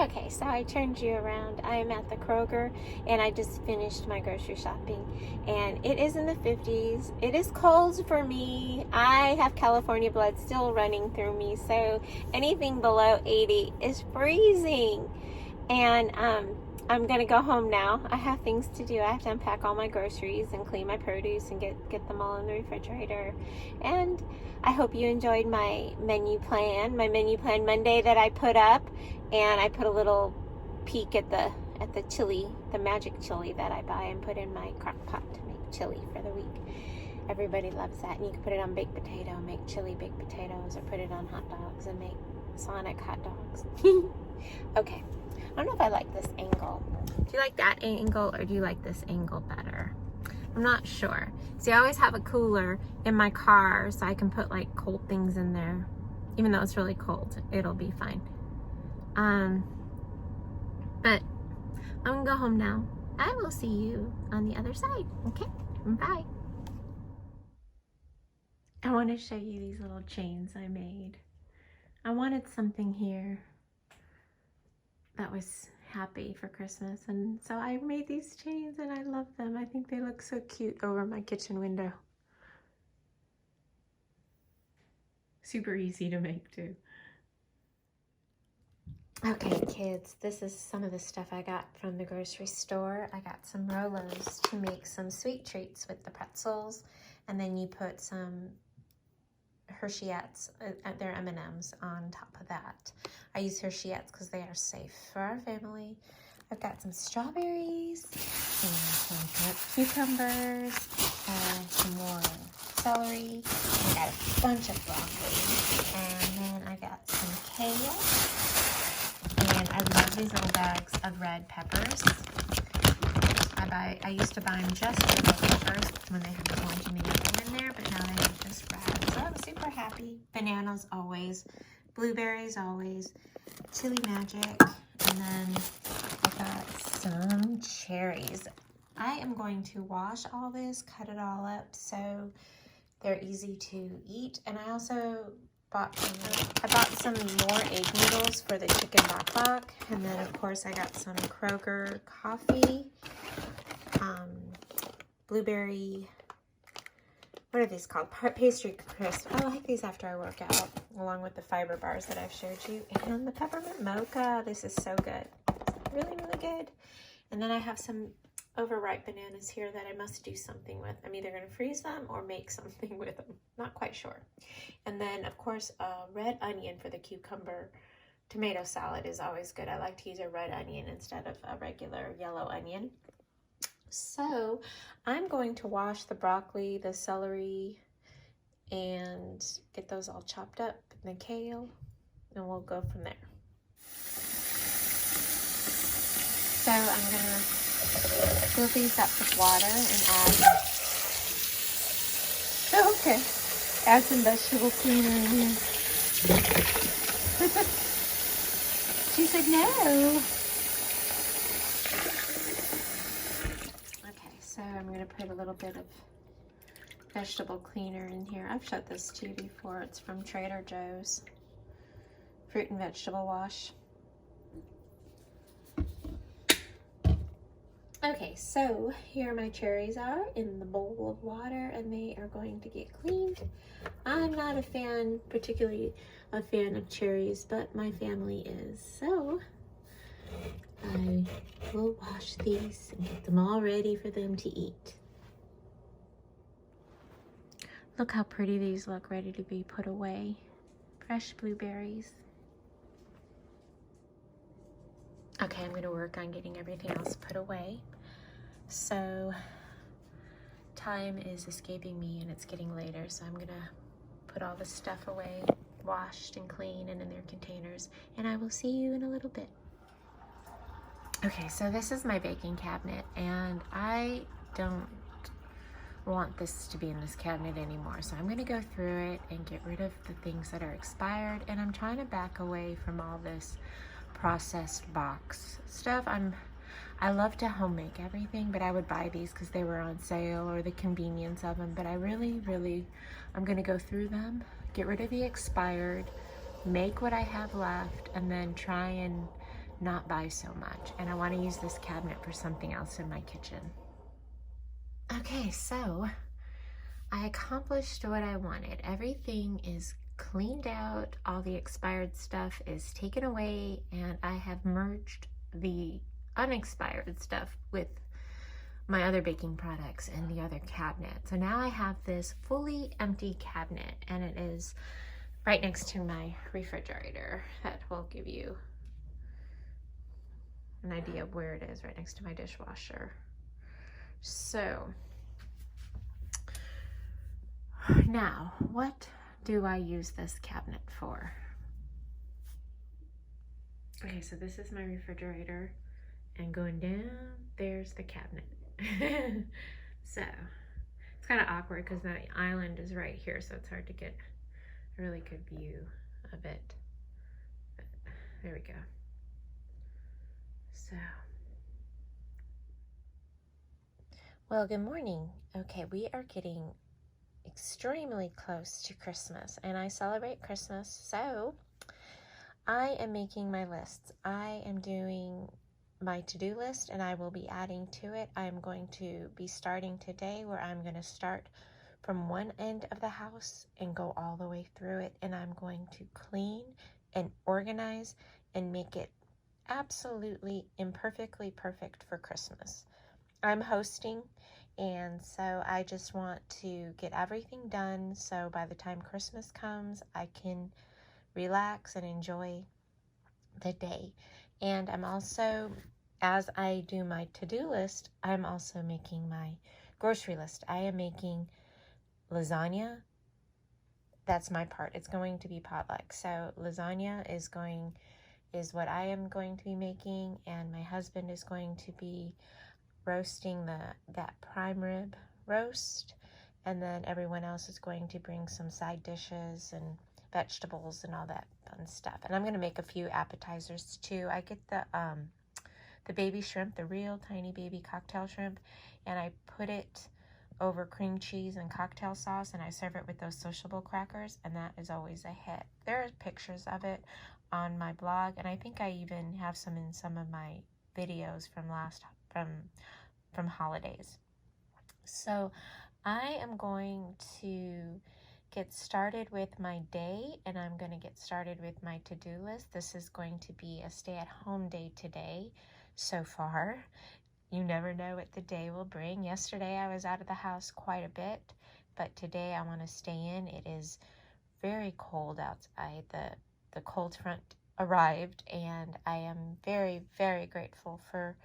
Okay, so I turned you around. I am at the Kroger and I just finished my grocery shopping. And it is in the 50s. It is cold for me. I have California blood still running through me, so anything below 80 is freezing. And I'm gonna go home now. I have things to do. I have to unpack all my groceries and clean my produce and get them all in the refrigerator. And I hope you enjoyed my menu plan Monday that I put up, and I put a little peek at the chili, the magic chili that I buy and put in my crock pot to make chili for the week. Everybody loves that, and you can put it on baked potato, make chili baked potatoes, or put it on hot dogs and make Sonic hot dogs. Okay. I don't know if I like this angle. Do you like that angle or do you like this angle better? I'm not sure. See, I always have a cooler in my car so I can put like cold things in there. Even though it's really cold, it'll be fine. But I'm gonna go home now. I will see you on the other side. Okay, bye. I want to show you these little chains I made. I wanted something here that was happy for Christmas, and so I made these chains and I love them. I think they look so cute over my kitchen window. Super easy to make too. Okay kids, this is some of the stuff I got from the grocery store. I got some Rolos to make some sweet treats with the pretzels, and then you put some Hershey's, they're M&Ms on top of that. I use Hershey's because they are safe for our family. I've got some strawberries and some cucumbers and some more celery. I got a bunch of broccoli, and then I got some kale. And I love these little bags of red peppers. I used to buy them just for the peppers when they had the orange and the yellow in there, but now they have just red. So I'm super happy. Bananas always, blueberries always, chili magic, and then I got some cherries. I am going to wash all this, cut it all up so they're easy to eat. And I also bought some more egg noodles for the chicken bok bok, and then of course I got some Kroger coffee, blueberry, what are these called? Pastry crisp. I like these after I work out, along with the fiber bars that I've showed you, and the peppermint mocha. This is so good. It's really, really good. And then I have some overripe bananas here that I must do something with. I'm either going to freeze them or make something with them. Not quite sure. And then, of course, a red onion for the cucumber tomato salad is always good. I like to use a red onion instead of a regular yellow onion. So I'm going to wash the broccoli, the celery, and get those all chopped up, and the kale, and we'll go from there. So I'm going to fill these up with water and add some vegetable cleaner in here. She said no. Okay, so I'm going to put a little bit of vegetable cleaner in here. I've showed this to you before. It's from Trader Joe's. Fruit and vegetable wash. Okay, so here my cherries are in the bowl of water, and they are going to get cleaned. I'm not particularly a fan of cherries, but my family is. So I will wash these and get them all ready for them to eat. Look how pretty these look, ready to be put away. Fresh blueberries. Okay, I'm going to work on getting everything else put away. So time is escaping me and it's getting later, so I'm going to put all this stuff away, washed and clean and in their containers, and I will see you in a little bit. Okay, so this is my baking cabinet, and I don't want this to be in this cabinet anymore, so I'm going to go through it and get rid of the things that are expired, and I'm trying to back away from all this processed box stuff. I love to home make everything, but I would buy these because they were on sale or the convenience of them, but I really, I'm going to go through them, get rid of the expired, make what I have left, and then try and not buy so much. And I want to use this cabinet for something else in my kitchen. Okay, so I accomplished what I wanted. Everything is cleaned out, all the expired stuff is taken away, and I have merged the unexpired stuff with my other baking products in the other cabinet. So now I have this fully empty cabinet, and it is right next to my refrigerator. That will give you an idea of where it is, right next to my dishwasher. So now, what do I use this cabinet for? Okay, so this is my refrigerator, and going down, there's the cabinet. So it's kind of awkward because the island is right here, so it's hard to get a really good view of it. But there we go. So, well, good morning. Okay, we are getting extremely close to Christmas, and I celebrate Christmas, so I am making my lists. I am doing my to-do list, and I will be adding to it. I'm going to be starting today, where I'm going to start from one end of the house and go all the way through it, and I'm going to clean and organize and make it absolutely imperfectly perfect for Christmas. I'm hosting, and so I just want to get everything done so by the time Christmas comes, I can relax and enjoy the day. And I'm also, as I do my to-do list, I'm also making my grocery list. I am making lasagna. That's my part. It's going to be potluck. So lasagna is what I am going to be making, and my husband is going to be roasting that prime rib roast, and then everyone else is going to bring some side dishes and vegetables and all that fun stuff. And I'm going to make a few appetizers too. I get the baby shrimp, the real tiny baby cocktail shrimp, and I put it over cream cheese and cocktail sauce, and I serve it with those sociable crackers, and that is always a hit. There are pictures of it on my blog, and I think I even have some in some of my videos from holidays. So I am going to get started with my day, and I'm going to get started with my to-do list. This is going to be a stay-at-home day today so far. You never know what the day will bring. Yesterday I was out of the house quite a bit, but today I want to stay in. It is very cold outside. The cold front arrived, and I am very, very grateful for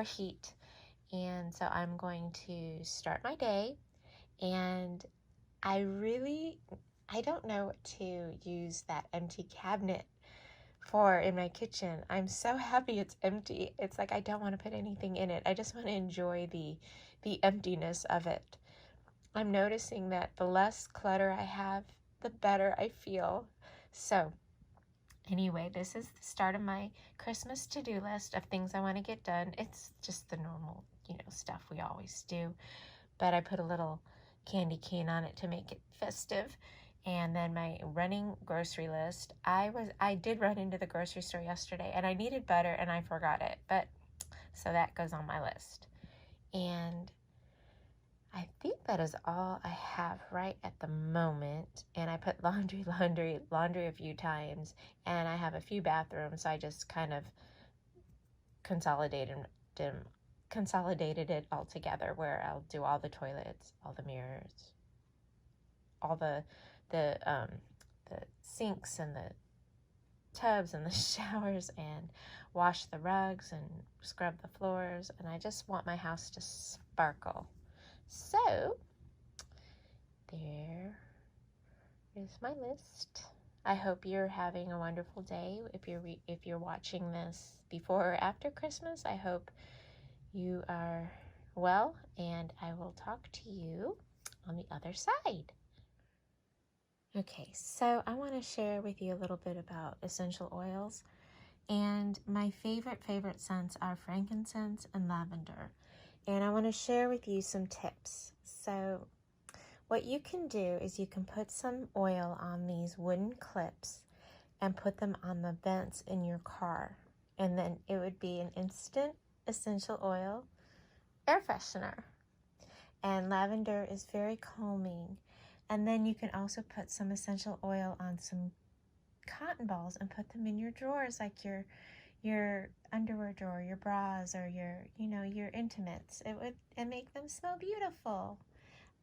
heat. And so I'm going to start my day, and I don't know what to use that empty cabinet for in my kitchen. I'm so happy it's empty. It's like I don't want to put anything in it. I just want to enjoy the emptiness of it. I'm noticing that the less clutter I have, the better I feel. So anyway, this is the start of my Christmas to-do list of things I want to get done. It's just the normal, stuff we always do. But I put a little candy cane on it to make it festive. And then my running grocery list. I did run into the grocery store yesterday, and I needed butter, and I forgot it. But so that goes on my list. And I think that is all I have right at the moment. And I put laundry a few times, and I have a few bathrooms, so I just kind of consolidated it all together, where I'll do all the toilets, all the mirrors, all the sinks and the tubs and the showers, and wash the rugs and scrub the floors. And I just want my house to sparkle. So there is my list. I hope you're having a wonderful day. If you're watching this before or after Christmas, I hope you are well, and I will talk to you on the other side. Okay, so I want to share with you a little bit about essential oils, and my favorite scents are frankincense and lavender, and I want to share with you some tips. So what you can do is you can put some oil on these wooden clips and put them on the vents in your car. And then it would be an instant essential oil air freshener. And lavender is very calming. And then you can also put some essential oil on some cotton balls and put them in your drawers, like your underwear drawer, your bras, or your intimates. It make them smell beautiful.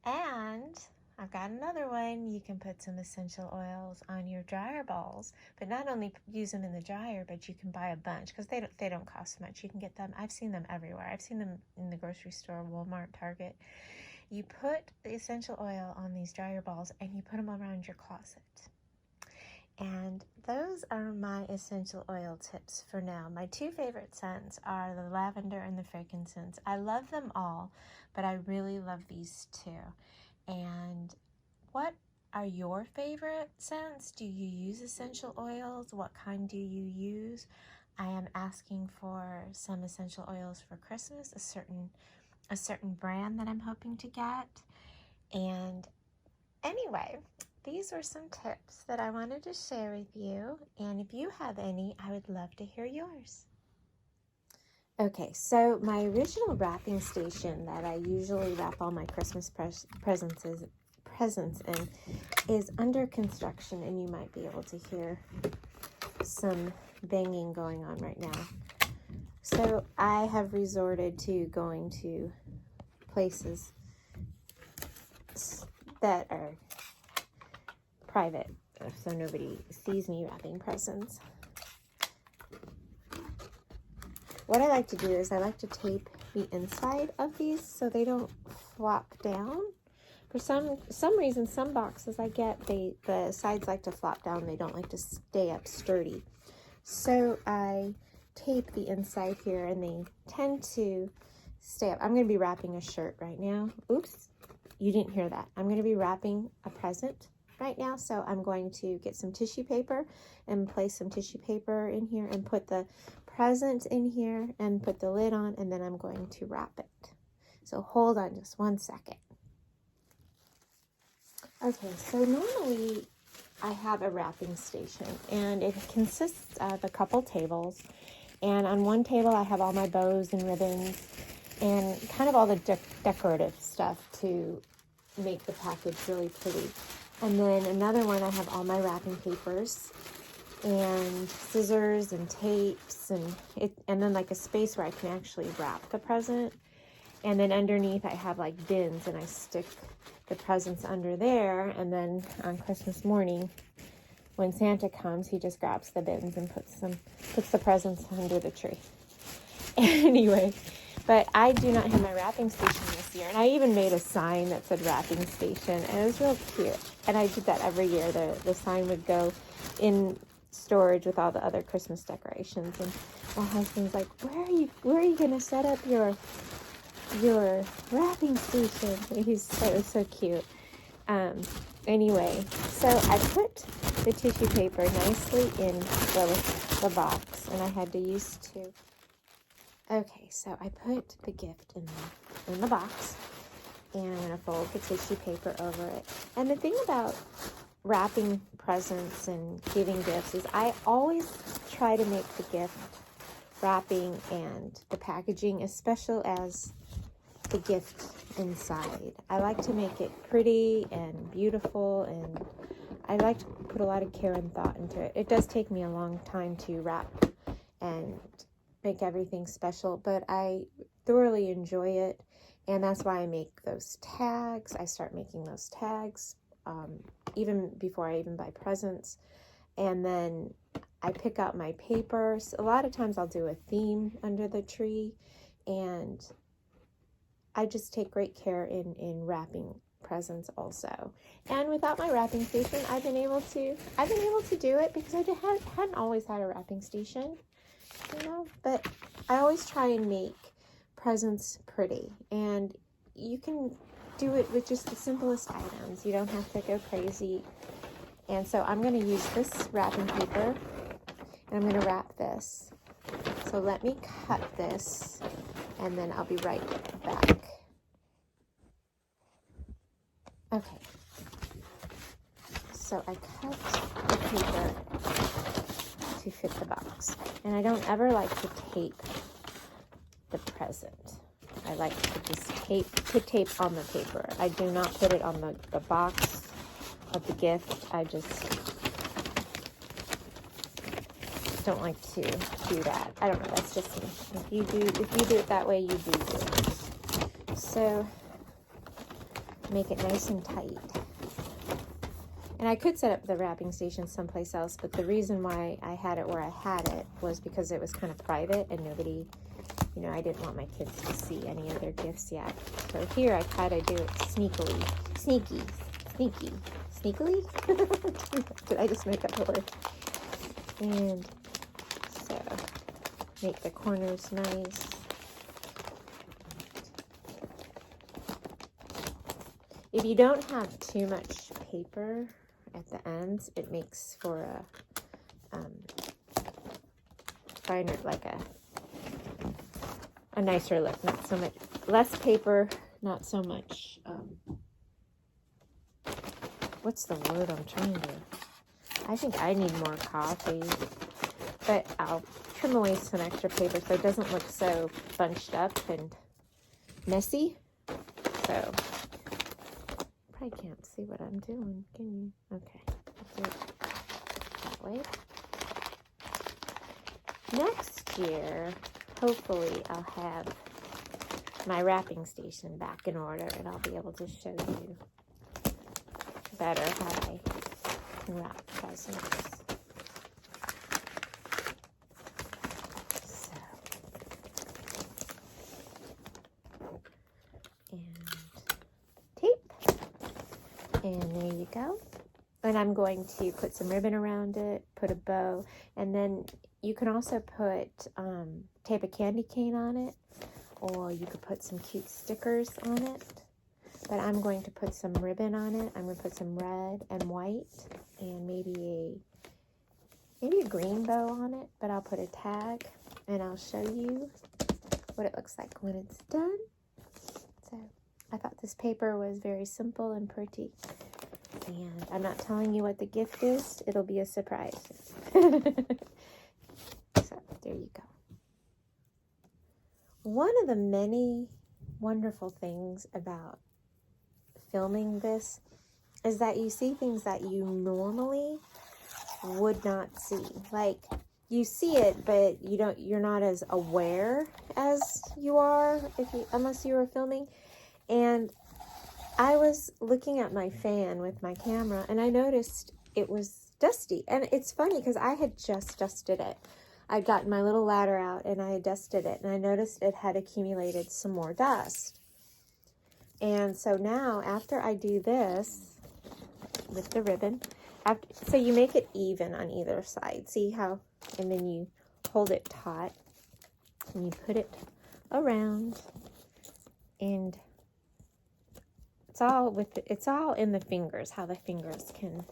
And I've got another one. You can put some essential oils on your dryer balls, but not only use them in the dryer, but you can buy a bunch because they don't cost much. You can get them. I've seen them everywhere. I've seen them in the grocery store, Walmart, Target. You put the essential oil on these dryer balls and you put them around your closet. And those are my essential oil tips for now. My two favorite scents are the lavender and the frankincense. I love them all, but I really love these two. And what are your favorite scents? Do you use essential oils? What kind do you use? I am asking for some essential oils for Christmas, a certain brand that I'm hoping to get. And anyway, these were some tips that I wanted to share with you, and if you have any, I would love to hear yours. Okay, so my original wrapping station that I usually wrap all my Christmas presents in is under construction, and you might be able to hear some banging going on right now. So I have resorted to going to places that are private, so nobody sees me wrapping presents. What I like to do is I like to tape the inside of these so they don't flop down. For some reason, some boxes I get, the sides like to flop down. They don't like to stay up sturdy. So I tape the inside here and they tend to stay up. I'm going to be wrapping a shirt right now. Oops, you didn't hear that. I'm going to be wrapping a present right now, so I'm going to get some tissue paper and place some tissue paper in here and put the present in here and put the lid on, and then I'm going to wrap it. So hold on just one second. Okay, so normally I have a wrapping station, and it consists of a couple tables, and on one table I have all my bows and ribbons and kind of all the decorative stuff to make the package really pretty. And then another one, I have all my wrapping papers and scissors and tapes and then like a space where I can actually wrap the present. And then underneath I have like bins, and I stick the presents under there. And then on Christmas morning, when Santa comes, he just grabs the bins and puts the presents under the tree. Anyway, but I do not have my wrapping station this year. And I even made a sign that said wrapping station, and it was real cute. And I did that every year. The sign would go in storage with all the other Christmas decorations. And my husband's like, where are you going to set up your wrapping station? It was so cute. Anyway, so I put the tissue paper nicely in the box, and I had to use two. Okay, so I put the gift in the box, and I'm going to fold the tissue paper over it. And the thing about wrapping presents and giving gifts is I always try to make the gift wrapping and the packaging as special as the gift inside. I like to make it pretty and beautiful, and I like to put a lot of care and thought into it. It does take me a long time to wrap and make everything special, but I thoroughly enjoy it, and that's why I make those tags. I start making those tags even before I even buy presents, and then I pick out my papers. A lot of times I'll do a theme under the tree, and I just take great care in wrapping presents also. And without my wrapping station, I've been able to do it because I hadn't always had a wrapping station, but I always try and make presents pretty, and you can do it with just the simplest items. You don't have to go crazy. And so I'm going to use this wrapping paper, and I'm going to wrap this. So let me cut this, and then I'll be right back. Okay, so I cut the paper to fit the box. And I don't ever like to tape the present. I like to just put tape on the paper. I do not put it on the box of the gift. I just don't like to do that. I don't know, that's just me. If you do it that way, you do it. So make it nice and tight. And I could set up the wrapping station someplace else, but the reason why I had it where I had it was because it was kind of private and nobody, you know, I didn't want my kids to see any of their gifts yet. So here I try to do it sneakily. Sneakily? Did I just make up a word? And so make the corners nice. If you don't have too much paper at the ends, it makes for a finer, like a nicer look. Not so much, less paper, not so much, what's the word I'm trying to, I think I need more coffee, but I'll trim away some extra paper so it doesn't look so bunched up and messy. So, probably can't see what I'm doing, can you? Okay, I'll do it that way. Next year, hopefully I'll have my wrapping station back in order and I'll be able to show you better how I wrap presents. So, and tape, and there you go. And I'm going to put some ribbon around it, put a bow, and then you can also put tape a candy cane on it, or you could put some cute stickers on it. But I'm going to put some ribbon on it. I'm going to put some red and white, and maybe a green bow on it. But I'll put a tag, and I'll show you what it looks like when it's done. So I thought this paper was very simple and pretty. And I'm not telling you what the gift is. It'll be a surprise. So there you go. One of the many wonderful things about filming this is that you see things that you normally would not see. Like, you see it, but you're not as aware as you are unless you were filming. And I was looking at my fan with my camera and I noticed it was dusty. And it's funny because I had just dusted it. I'd gotten my little ladder out and I had dusted it, and I noticed it had accumulated some more dust. And so now, after I do this with the ribbon, so you make it even on either side. See how? And then you hold it taut and you put it around, and it's all in the fingers, how the fingers can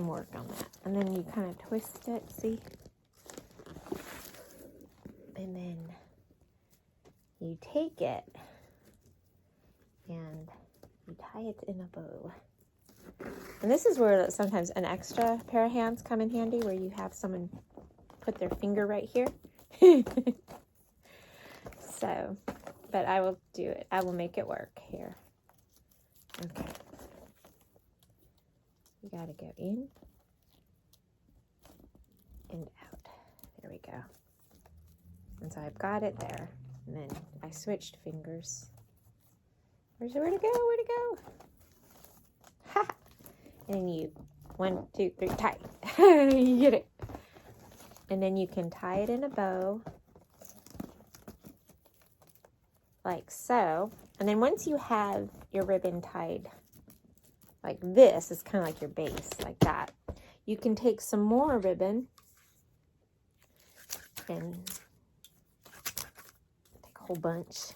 work on that. And then you kind of twist it, see? And then you take it and you tie it in a bow. And this is where sometimes an extra pair of hands come in handy, where you have someone put their finger right here. So, but I will do it. I will make it work here. Okay. You gotta go in and out. There we go. And so I've got it there. And then I switched fingers. Where'd it go? Where'd it go? Ha! And you, 1, 2, 3, tie. You get it. And then you can tie it in a bow. Like so. And then once you have your ribbon tied like this, it's kind of like your base, like that. You can take some more ribbon and take a whole bunch.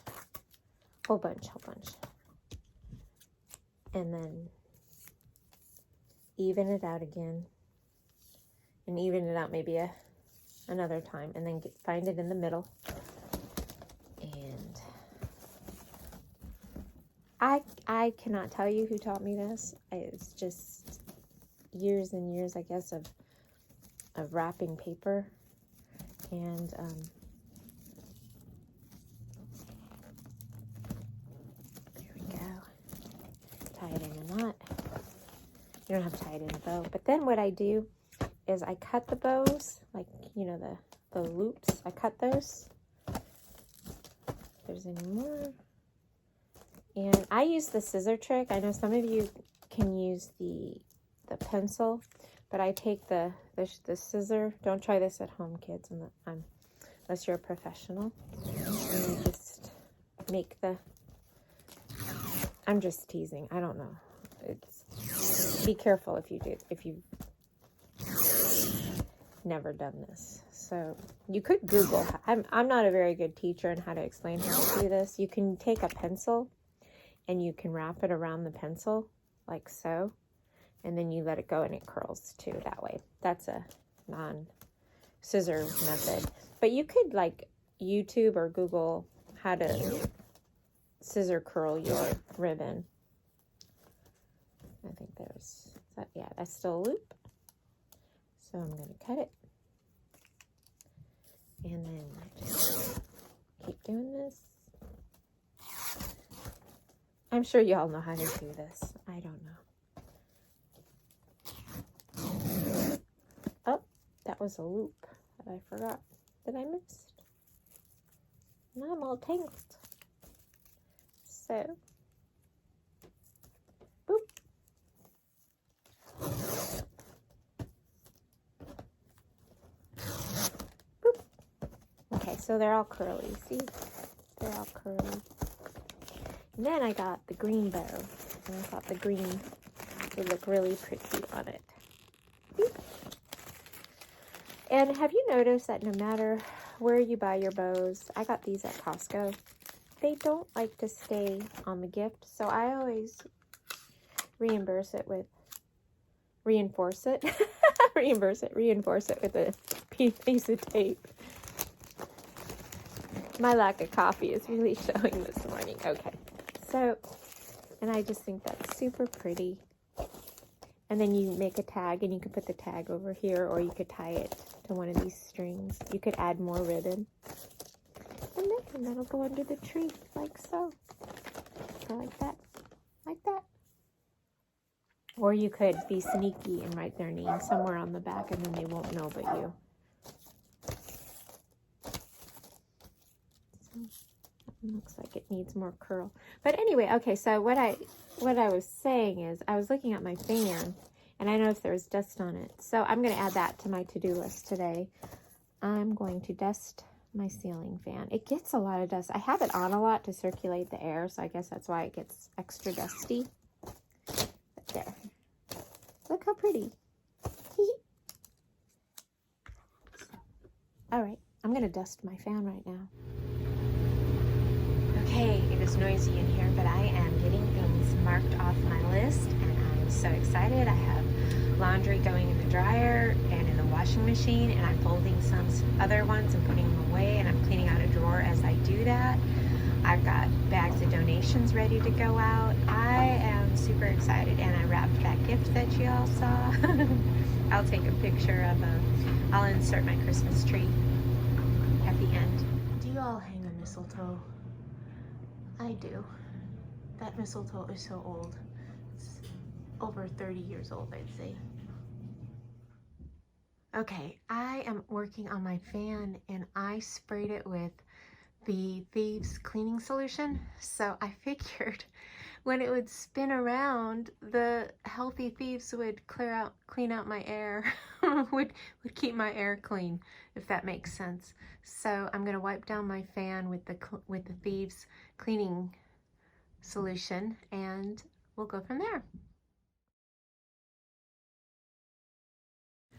And then even it out again. And even it out maybe another time. And then find it in the middle. And I cannot tell you who taught me this. It's just years and years, I guess, of wrapping paper, and there we go. Tie it in a knot. You don't have to tie it in a bow. But then what I do is I cut the bows, like, you know, the loops. I cut those. If there's any more. And I use the scissor trick. I know some of you can use the pencil, but I take the scissor. Don't try this at home, kids, unless you're a professional. And you just make I'm just teasing. I don't know. Be careful if you've never done this. So you could Google. I'm not a very good teacher in how to explain how to do this. You can take a pencil and you can wrap it around the pencil like so, and then you let it go and it curls too that way. That's a non-scissor method. But you could like YouTube or Google how to scissor curl your ribbon. I think that's still a loop. So I'm going to cut it. And then I just keep doing this. I'm sure you all know how to do this. I don't know. Oh, that was a loop that I forgot that I missed. Now I'm all tangled. So, boop. Boop. Okay, so they're all curly. See? They're all curly. And then I got the green bow, and I thought the green would look really pretty on it. Beep. And have you noticed that no matter where you buy your bows, I got these at Costco, they don't like to stay on the gift, so I always reinforce it with a piece of tape. My lack of coffee is really showing this morning. Okay. So, and I just think that's super pretty. And then you make a tag, and you can put the tag over here, or you could tie it to one of these strings. You could add more ribbon. And that'll go under the tree, like so. Or like that. Like that. Or you could be sneaky and write their name somewhere on the back, and then they won't know but you. Looks like it needs more curl. But anyway, okay, so what I was saying is I was looking at my fan and I noticed there was dust on it. So I'm going to add that to my to-do list today. I'm going to dust my ceiling fan. It gets a lot of dust. I have it on a lot to circulate the air, so I guess that's why it gets extra dusty. But there. Look how pretty. All right, I'm going to dust my fan right now. Okay, it is noisy in here, but I am getting things marked off my list, and I'm so excited. I have laundry going in the dryer and in the washing machine, and I'm folding some other ones and putting them away, and I'm cleaning out a drawer as I do that. I've got bags of donations ready to go out. I am super excited, and I wrapped that gift that you all saw. I'll take a picture of I'll insert my Christmas tree at the end. Do you all hang a mistletoe? I do. That mistletoe is so old. It's over 30 years old, I'd say. Okay, I am working on my fan, and I sprayed it with the Thieves cleaning solution. So I figured when it would spin around, the healthy thieves would clean out my air, would keep my air clean, if that makes sense. So I'm gonna wipe down my fan with the Thieves cleaning solution, and we'll go from there.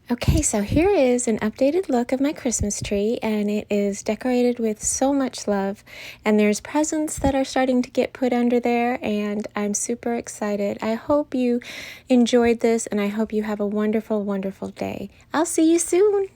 Okay, so here is an updated look of my Christmas tree, and it is decorated with so much love, and there's presents that are starting to get put under there, and I'm super excited. I hope you enjoyed this, and I hope you have a wonderful, wonderful day. I'll see you soon.